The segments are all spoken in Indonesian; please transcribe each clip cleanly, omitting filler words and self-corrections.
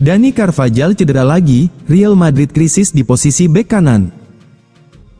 Dani Carvajal cedera lagi, Real Madrid krisis di posisi bek kanan.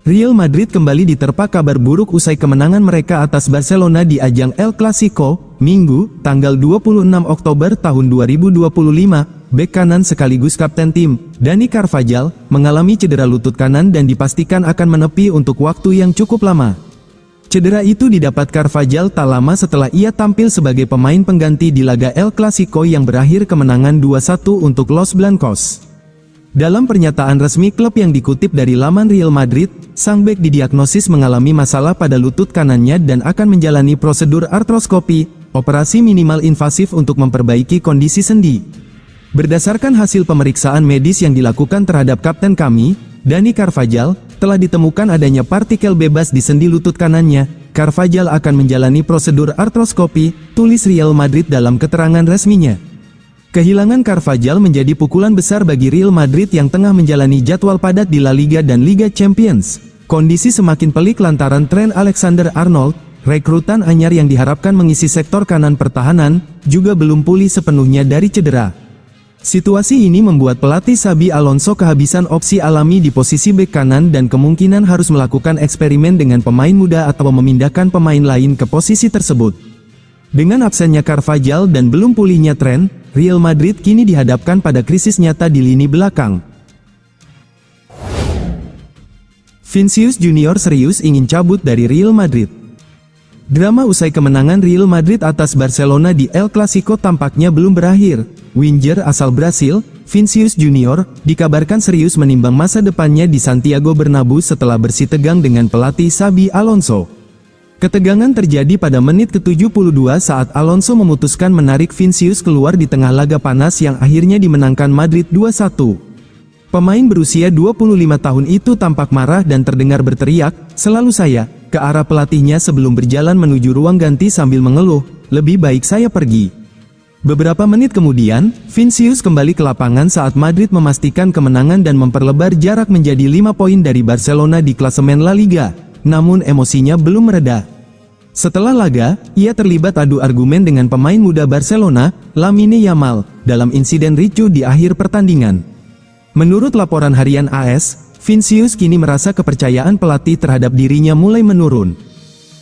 Real Madrid kembali diterpa kabar buruk usai kemenangan mereka atas Barcelona di ajang El Clasico, Minggu, tanggal 26 Oktober tahun 2025. Bek kanan sekaligus kapten tim, Dani Carvajal, mengalami cedera lutut kanan dan dipastikan akan menepi untuk waktu yang cukup lama. Cedera itu didapat Carvajal tak lama setelah ia tampil sebagai pemain pengganti di laga El Clasico yang berakhir kemenangan 2-1 untuk Los Blancos. Dalam pernyataan resmi klub yang dikutip dari laman Real Madrid, sang bek didiagnosis mengalami masalah pada lutut kanannya dan akan menjalani prosedur artroskopi, operasi minimal invasif untuk memperbaiki kondisi sendi. Berdasarkan hasil pemeriksaan medis yang dilakukan terhadap kapten kami, Dani Carvajal, telah ditemukan adanya partikel bebas di sendi lutut kanannya. Carvajal akan menjalani prosedur artroskopi, tulis Real Madrid dalam keterangan resminya. Kehilangan Carvajal menjadi pukulan besar bagi Real Madrid yang tengah menjalani jadwal padat di La Liga dan Liga Champions. Kondisi semakin pelik lantaran Trent Alexander-Arnold, rekrutan anyar yang diharapkan mengisi sektor kanan pertahanan, juga belum pulih sepenuhnya dari cedera. Situasi ini membuat pelatih Xabi Alonso kehabisan opsi alami di posisi bek kanan dan kemungkinan harus melakukan eksperimen dengan pemain muda atau memindahkan pemain lain ke posisi tersebut. Dengan absennya Carvajal dan belum pulihnya Trent, Real Madrid kini dihadapkan pada krisis nyata di lini belakang. Vinicius Junior serius ingin cabut dari Real Madrid. Drama usai kemenangan Real Madrid atas Barcelona di El Clasico tampaknya belum berakhir. Winger asal Brasil, Vinicius Junior, dikabarkan serius menimbang masa depannya di Santiago Bernabeu setelah bersitegang dengan pelatih Xabi Alonso. Ketegangan terjadi pada menit ke-72 saat Alonso memutuskan menarik Vinicius keluar di tengah laga panas yang akhirnya dimenangkan Madrid 2-1. Pemain berusia 25 tahun itu tampak marah dan terdengar berteriak, "Selalu saya," ke arah pelatihnya sebelum berjalan menuju ruang ganti sambil mengeluh, "Lebih baik saya pergi." Beberapa menit kemudian, Vinicius kembali ke lapangan saat Madrid memastikan kemenangan dan memperlebar jarak menjadi 5 poin dari Barcelona di klasemen La Liga. Namun emosinya belum mereda. Setelah laga, ia terlibat adu argumen dengan pemain muda Barcelona, Lamine Yamal, dalam insiden ricuh di akhir pertandingan. Menurut laporan harian AS, Vinicius kini merasa kepercayaan pelatih terhadap dirinya mulai menurun.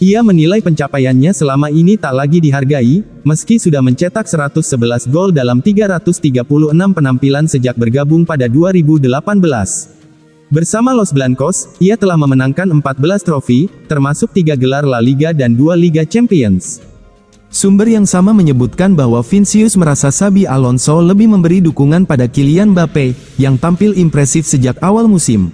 Ia menilai pencapaiannya selama ini tak lagi dihargai, meski sudah mencetak 111 gol dalam 336 penampilan sejak bergabung pada 2018. Bersama Los Blancos, ia telah memenangkan 14 trofi, termasuk 3 gelar La Liga dan 2 Liga Champions. Sumber yang sama menyebutkan bahwa Vinicius merasa Xabi Alonso lebih memberi dukungan pada Kylian Mbappe, yang tampil impresif sejak awal musim.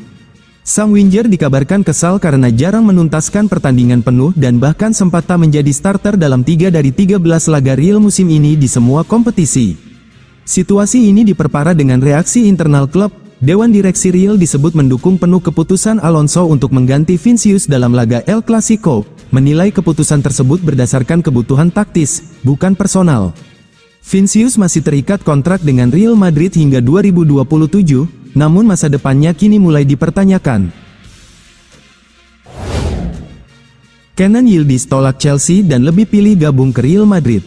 Sang winger dikabarkan kesal karena jarang menuntaskan pertandingan penuh dan bahkan sempat tak menjadi starter dalam 3 dari 13 laga Real musim ini di semua kompetisi. Situasi ini diperparah dengan reaksi internal klub. Dewan Direksi Real disebut mendukung penuh keputusan Alonso untuk mengganti Vinicius dalam laga El Clasico, menilai keputusan tersebut berdasarkan kebutuhan taktis, bukan personal. Vinicius masih terikat kontrak dengan Real Madrid hingga 2027, namun masa depannya kini mulai dipertanyakan. Kenan Yildiz tolak Chelsea dan lebih pilih gabung ke Real Madrid.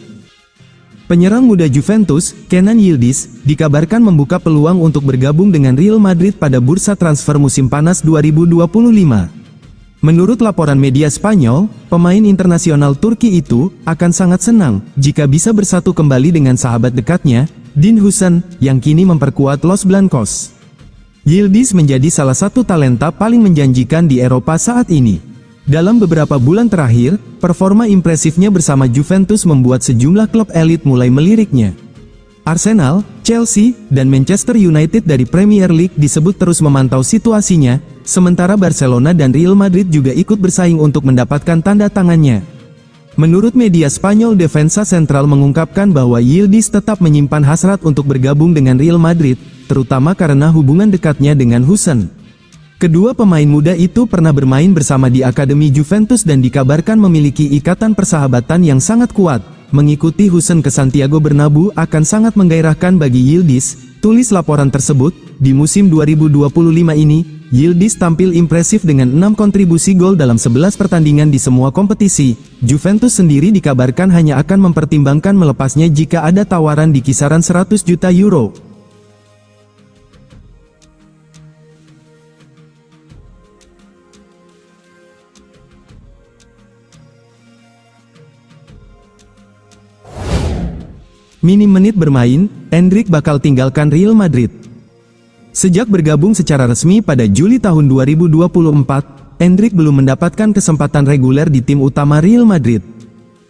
Penyerang muda Juventus, Kenan Yildiz, dikabarkan membuka peluang untuk bergabung dengan Real Madrid pada bursa transfer musim panas 2025. Menurut laporan media Spanyol, pemain internasional Turki itu akan sangat senang jika bisa bersatu kembali dengan sahabat dekatnya, Dean Huijsen, yang kini memperkuat Los Blancos. Yildiz menjadi salah satu talenta paling menjanjikan di Eropa saat ini. Dalam beberapa bulan terakhir, performa impresifnya bersama Juventus membuat sejumlah klub elit mulai meliriknya. Arsenal, Chelsea, dan Manchester United dari Premier League disebut terus memantau situasinya, sementara Barcelona dan Real Madrid juga ikut bersaing untuk mendapatkan tanda tangannya. Menurut media Spanyol, Defensa Central mengungkapkan bahwa Yildiz tetap menyimpan hasrat untuk bergabung dengan Real Madrid, terutama karena hubungan dekatnya dengan Huijsen. Kedua pemain muda itu pernah bermain bersama di Akademi Juventus dan dikabarkan memiliki ikatan persahabatan yang sangat kuat. Mengikuti Huijsen ke Santiago Bernabeu akan sangat menggairahkan bagi Yildiz, tulis laporan tersebut. Di musim 2025 ini, Yildiz tampil impresif dengan 6 kontribusi gol dalam 11 pertandingan di semua kompetisi. Juventus sendiri dikabarkan hanya akan mempertimbangkan melepasnya jika ada tawaran di kisaran 100 juta euro. Minim menit bermain, Endrick bakal tinggalkan Real Madrid. Sejak bergabung secara resmi pada Juli tahun 2024, Endrick belum mendapatkan kesempatan reguler di tim utama Real Madrid.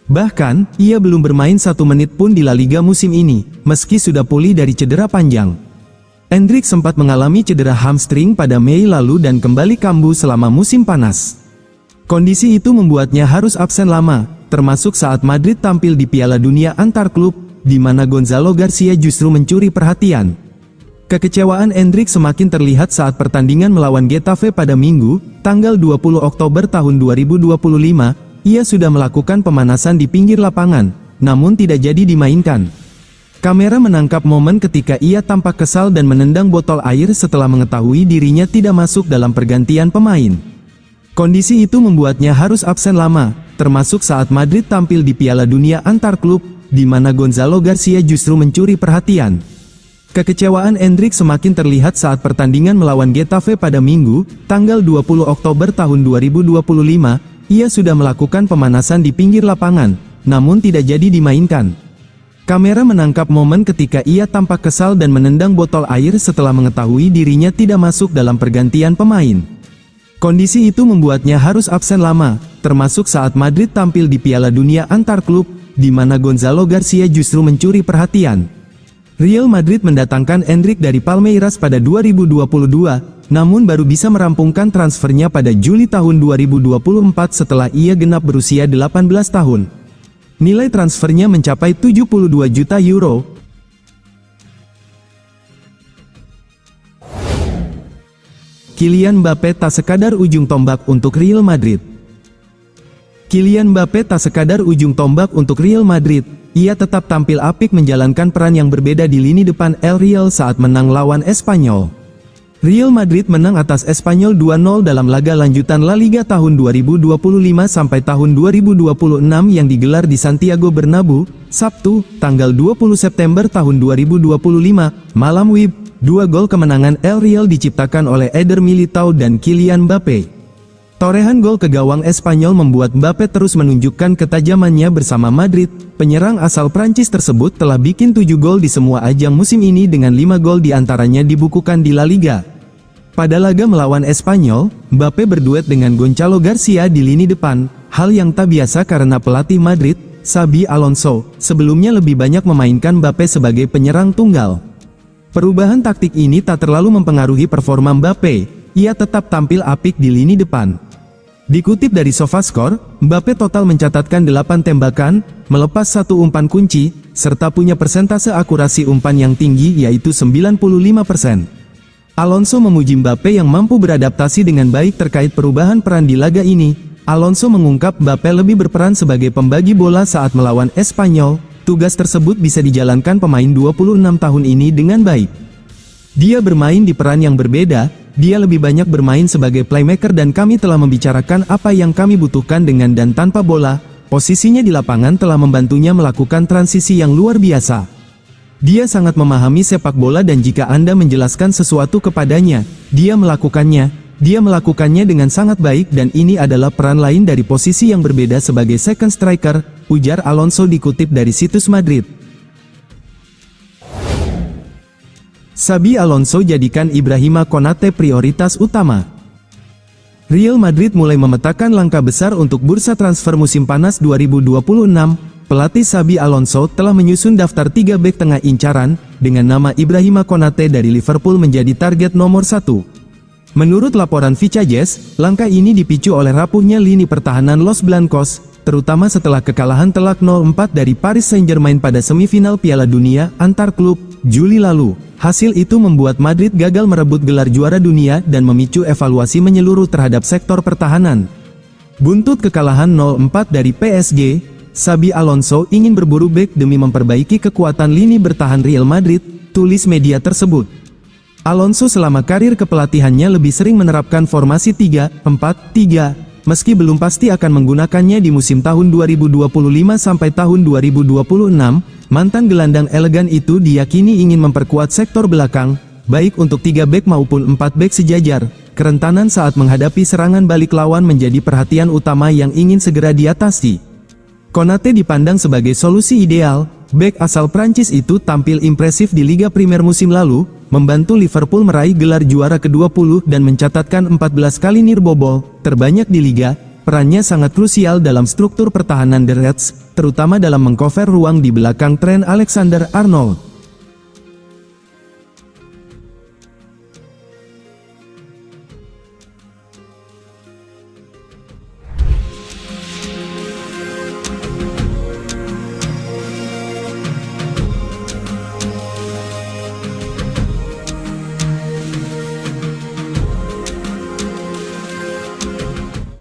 Bahkan, ia belum bermain 1 menit pun di La Liga musim ini, meski sudah pulih dari cedera panjang. Endrick sempat mengalami cedera hamstring pada Mei lalu dan kembali kambuh selama musim panas. Kondisi itu membuatnya harus absen lama, termasuk saat Madrid tampil di Piala Dunia antar klub, di mana Gonzalo Garcia justru mencuri perhatian. Kekecewaan Endrick semakin terlihat saat pertandingan melawan Getafe pada Minggu, tanggal 20 Oktober tahun 2025, ia sudah melakukan pemanasan di pinggir lapangan, namun tidak jadi dimainkan. Kamera menangkap momen ketika ia tampak kesal dan menendang botol air setelah mengetahui dirinya tidak masuk dalam pergantian pemain. Kondisi itu membuatnya harus absen lama, termasuk saat Madrid tampil di Piala Dunia antar klub, di mana Gonzalo Garcia justru mencuri perhatian. Kekecewaan Endrick semakin terlihat saat pertandingan melawan Getafe pada Minggu, tanggal 20 Oktober tahun 2025, ia sudah melakukan pemanasan di pinggir lapangan, namun tidak jadi dimainkan. Kamera menangkap momen ketika ia tampak kesal dan menendang botol air setelah mengetahui dirinya tidak masuk dalam pergantian pemain. Kondisi itu membuatnya harus absen lama, termasuk saat Madrid tampil di Piala Dunia antar klub, di mana Gonzalo Garcia justru mencuri perhatian. Real Madrid mendatangkan Endrick dari Palmeiras pada 2022, namun baru bisa merampungkan transfernya pada Juli tahun 2024 setelah ia genap berusia 18 tahun. Nilai transfernya mencapai 72 juta euro. Kylian Mbappé tak sekadar ujung tombak untuk Real Madrid. Kylian Mbappé tak sekadar ujung tombak untuk Real Madrid, ia tetap tampil apik menjalankan peran yang berbeda di lini depan El Real saat menang lawan Espanyol. Real Madrid menang atas Espanyol 2-0 dalam laga lanjutan La Liga tahun 2025 sampai tahun 2026 yang digelar di Santiago Bernabeu, Sabtu, tanggal 20 September tahun 2025, malam WIB. 2 gol kemenangan El Real diciptakan oleh Eder Militao dan Kylian Mbappé. Torehan gol ke gawang Espanyol membuat Mbappé terus menunjukkan ketajamannya bersama Madrid. Penyerang asal Prancis tersebut telah bikin 7 gol di semua ajang musim ini dengan 5 gol diantaranya dibukukan di La Liga. Pada laga melawan Espanyol, Mbappé berduet dengan Gonzalo Garcia di lini depan, hal yang tak biasa karena pelatih Madrid, Xabi Alonso, sebelumnya lebih banyak memainkan Mbappé sebagai penyerang tunggal. Perubahan taktik ini tak terlalu mempengaruhi performa Mbappé, ia tetap tampil apik di lini depan. Dikutip dari SofaScore, Mbappé total mencatatkan 8 tembakan, melepas 1 umpan kunci, serta punya persentase akurasi umpan yang tinggi yaitu 95%. Alonso memuji Mbappé yang mampu beradaptasi dengan baik terkait perubahan peran di laga ini. Alonso mengungkap Mbappé lebih berperan sebagai pembagi bola saat melawan Espanyol. Tugas tersebut bisa dijalankan pemain 26 tahun ini dengan baik. Dia bermain di peran yang berbeda, dia lebih banyak bermain sebagai playmaker dan kami telah membicarakan apa yang kami butuhkan dengan dan tanpa bola. Posisinya di lapangan telah membantunya melakukan transisi yang luar biasa. Dia sangat memahami sepak bola dan jika Anda menjelaskan sesuatu kepadanya, dia melakukannya. Dia melakukannya dengan sangat baik dan ini adalah peran lain dari posisi yang berbeda sebagai second striker, ujar Alonso dikutip dari situs Madrid. Xabi Alonso jadikan Ibrahima Konate prioritas utama. Real Madrid mulai memetakan langkah besar untuk bursa transfer musim panas 2026. Pelatih Xabi Alonso telah menyusun daftar 3 bek tengah incaran, dengan nama Ibrahima Konate dari Liverpool menjadi target nomor 1. Menurut laporan Vicajes, langkah ini dipicu oleh rapuhnya lini pertahanan Los Blancos, terutama setelah kekalahan telak 0-4 dari Paris Saint-Germain pada semifinal Piala Dunia antar klub, Juli lalu. Hasil itu membuat Madrid gagal merebut gelar juara dunia dan memicu evaluasi menyeluruh terhadap sektor pertahanan. Buntut kekalahan 0-4 dari PSG, Xabi Alonso ingin berburu bek demi memperbaiki kekuatan lini bertahan Real Madrid, tulis media tersebut. Alonso selama karir kepelatihannya lebih sering menerapkan formasi 3-4-3, meski belum pasti akan menggunakannya di musim tahun 2025 sampai tahun 2026, mantan gelandang elegan itu diyakini ingin memperkuat sektor belakang, baik untuk 3 bek maupun 4 bek sejajar. Kerentanan saat menghadapi serangan balik lawan menjadi perhatian utama yang ingin segera diatasi. Konate dipandang sebagai solusi ideal, Bek asal Prancis itu tampil impresif di Liga Primer musim lalu, membantu Liverpool meraih gelar juara ke-20 dan mencatatkan 14 kali nirbobol, terbanyak di Liga. Perannya sangat krusial dalam struktur pertahanan The Reds, terutama dalam mengcover ruang di belakang Trent Alexander-Arnold.